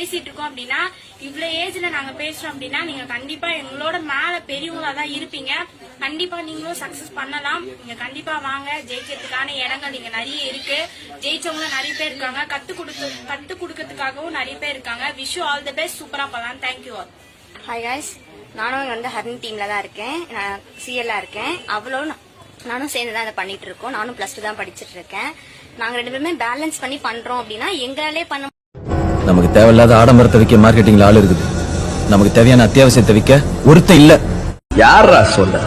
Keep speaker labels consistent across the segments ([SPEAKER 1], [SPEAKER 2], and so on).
[SPEAKER 1] பேசிட்டு இருக்கோம் அப்படின்னா, இவ்வளவு ஏஜ்ல நாங்க பேசுறோம் அப்படின்னா நீங்க கண்டிப்பா எங்களோட மேல பெரியவங்களா தான் இருப்பீங்க. கண்டிப்பா நீங்களும் சக்சஸ் பண்ணலாம். நீங்க கண்டிப்பா வாங்க. ஜெயிக்கிறதுக்கான இடங்கள் இங்க நிறைய இருக்கு. ஜெயிச்சவங்க நிறைய பேர் இருக்காங்க. கத்து கொடுக்கறதுக்காகவும் நிறைய பேர் இருக்காங்க. Wish you all the best. சூப்பரா பண்ணலாம். Thank you all.
[SPEAKER 2] ஹாய் காய்ஸ், நானும் வந்து ஹர்ன் டீம்ல தான் இருக்கேன். நான் சிஎல்லா இருக்கேன். நானும் சேர்ந்து தான் அதை பண்ணிட்டு இருக்கோம். நானும் +2 தான் படிச்சுட்டு இருக்கேன். நாங்க 2 பேருமே பேலன்ஸ் பண்ணி பண்றோம் அப்படின்னா எங்களாலே பண்ண.
[SPEAKER 3] நமக்கு தேவையில்லாத ஆடம்பரத்தை விற்க மார்க்கெட்டிங்ல ஆள் இருக்குது. நமக்கு தேவையான அத்தியாவசியத்தை விற்க ஒருத்தன் இல்ல. யாரா சொல்ற?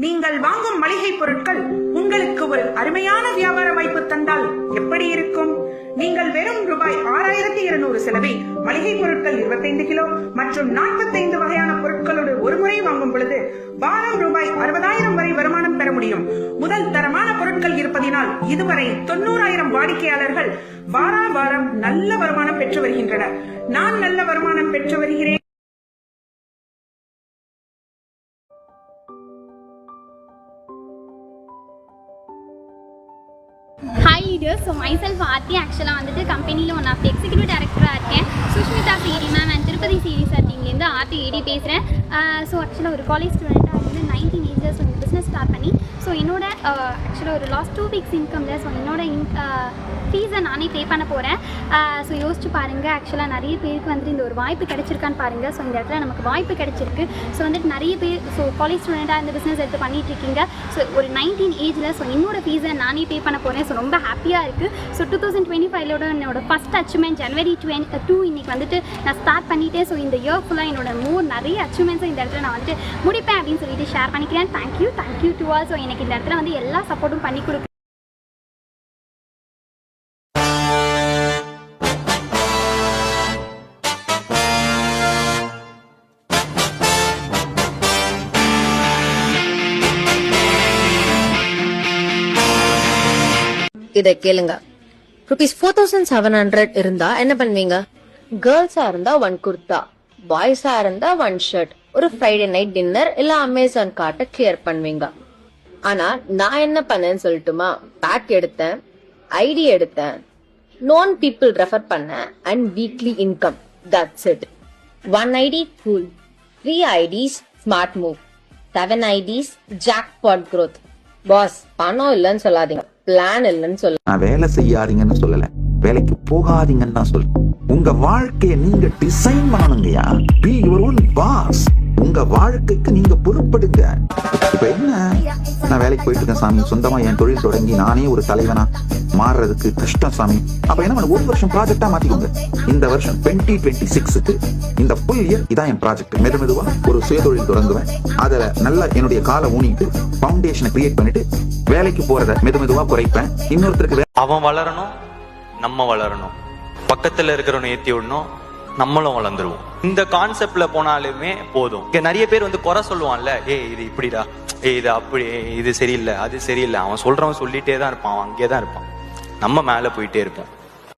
[SPEAKER 4] நீங்கள் வாங்கும் மளிகை பொருட்கள் உங்களுக்கு ஒரு அருமையான வியாபார வாய்ப்பு தந்தால் எப்படி இருக்கும்? நீங்கள் வெறும் ரூபாய் 6200 செலவில் மளிகை பொருட்கள் 25 கிலோ மற்றும் 45 வகையான பொருட்களோடு ஒரு முறை வாங்கும் பொழுது வாரம் ரூபாய் 60,000 வரை வருமானம் பெற முடியும். முதல் தரமான பொருட்கள் இருப்பதினால் இதுவரை 90,000 வாடிக்கையாளர்கள் வாரம் நல்ல வருமானம் பெற்று வருகின்றனர். நான் நல்ல வருமானம் பெற்று வருகிறேன்.
[SPEAKER 5] Hi leaders, so myself Aarthi. ஆக்சுவலாக வந்துட்டு கம்பெனியில் ஒன் ஆஃப் எக்ஸிக்யூட்டிவ் டைரக்டராக இருக்கேன். Sushmitha CD ma'am and Tirupati CD sir டீம்லேருந்து ஆர்த்தி ஏடி பேசுகிறேன். ஸோ ஆக்சுவலாக ஒரு காலேஜ் ஸ்டூடெண்ட்டாக வந்து 19 ஏஜஸ் வந்து பிஸ்னஸ் ஸ்டார்ட் பண்ணி ஸோ என்னோட ஆக்சுவலாக ஒரு லாஸ்ட் 2 வீக்ஸ் இன்கமில் ஸோ என்னோட ஃபீஸை நானே பே பண்ண போகிறேன். ஸோ யோசிச்சு பாருங்கள். ஆக்சுவலாக நிறைய பேருக்கு வந்துட்டு இந்த ஒரு வாய்ப்பு கிடைச்சிருக்கான்னு பாருங்கள். ஸோ இந்த இடத்துல நமக்கு வாய்ப்பு கிடைச்சிருக்கு. ஸோ வந்துட்டு நிறைய பேர் ஸோ காலேஜ் ஸ்டூடெண்ட்டாக இந்த பிஸ்னஸ் எடுத்து பண்ணிகிட்ருக்கீங்க. ஸோ ஒரு 19 ஏஜில் ஸோ என்னோட ஃபீஸை நானே பே பண்ண போகிறேன். ஸோ ரொம்ப ஹாப்பியாக இருக்குது. ஸோ 2025 என்னோட ஃபஸ்ட் அச்சீவ்மெண்ட் January 2 இன்றைக்கி வந்துட்டு நான் ஸ்டார்ட் பண்ணிவிட்டேன். ஸோ இந்த இயர் ஃபுல்லாக என்னோட நிறைய அச்சீவ்மெண்ட்ஸை இந்த இடத்துல நான் வந்துட்டு முடிப்பேன் அப்படின்னு சொல்லிட்டு ஷேர் பண்ணிக்கிறேன். Thank you to all. ஸோ எனக்கு இந்த இடத்துல வந்து எல்லா சப்போர்ட்டும் பண்ணி கொடுக்கு.
[SPEAKER 6] இதை கேளுங்க. ₹4,700 இருந்தா என்ன பண்ணுவீங்க? கேர்ள்ஸா இருந்தா 1 குர்தா, பாய்ஸா இருந்தா 1 ஷர்ட், ஒரு ஃப்ரைடே நைட் டின்னர் இல்ல அமேசான் கார்ட்டை கிளியர் பண்ணுவீங்க. ஆனா நான் என்ன பண்ணேன்னு சொல்லட்டுமா? பேக் எடுத்தேன், ஐடி எடுத்தேன், நோன் பீப்புள் ரெஃபர் பண்ணேன் and weekly income. That's it. 1 ID cool, 3 IDs smart move, 7 IDs jackpot growth. Boss, பணம் இல்லைன்னு சொல்லாதீங்க, பிளான் இல்லைன்னு சொல்ல.
[SPEAKER 7] நான் வேலை செய்யாதீங்கன்னு சொல்லல, வேலைக்கு போகாதீங்கன்னு தான் சொல்ல. உங்க வாழ்க்கையை நீங்க டிசைன் பண்ணணுங்கயா. Be your own boss. உங்க வாழ்க்கைக்கு நீங்க பொறுப்படுங்க. இப்ப என்ன, நான் வேலைக்கு போயிட்டு இருக்கேன் சாமி, சொந்தமா என் தொழில் தொடங்கி நானே ஒரு தலைவனா மாறுறதுக்கு கஷ்டம் சாமி. அப்ப என்ன பண்ண, 1 வருஷம் ப்ராஜெக்டா மாத்திக்கோங்க. இந்த வருஷம் 2026க்கு இந்த ஃபுல் இயர் இதான் என் ப்ராஜெக்ட். மெதுவா ஒரு சுயதொழில் தொடங்குவேன். அதுல நல்லா என்னுடைய காலை ஊனிட்டு பவுண்டேஷனை கிரியேட் பண்ணிட்டு வேலைக்கு போறத மெதுவா குறைப்பேன். இன்னொருத்தருக்கு
[SPEAKER 8] அவன் வளரணும், நம்ம வளரணும், பக்கத்துல இருக்கிறவனை ஏத்தி விடணும், நம்மளும் வளர்ந்துருவோம். இந்த கான்செப்ட்ல போனாலுமே போதும். இங்க நிறைய பேர் வந்து குறை சொல்லுவான்ல, இது இப்படிடா, இது அப்படி, இது சரியில்லை, அது சரியில்லை. அவன் சொல்றவன் சொல்லிட்டே தான் இருப்பான், அவன் அங்கேயே தான் இருப்பான். நம்ம மேல போயிட்டே இருப்போம்.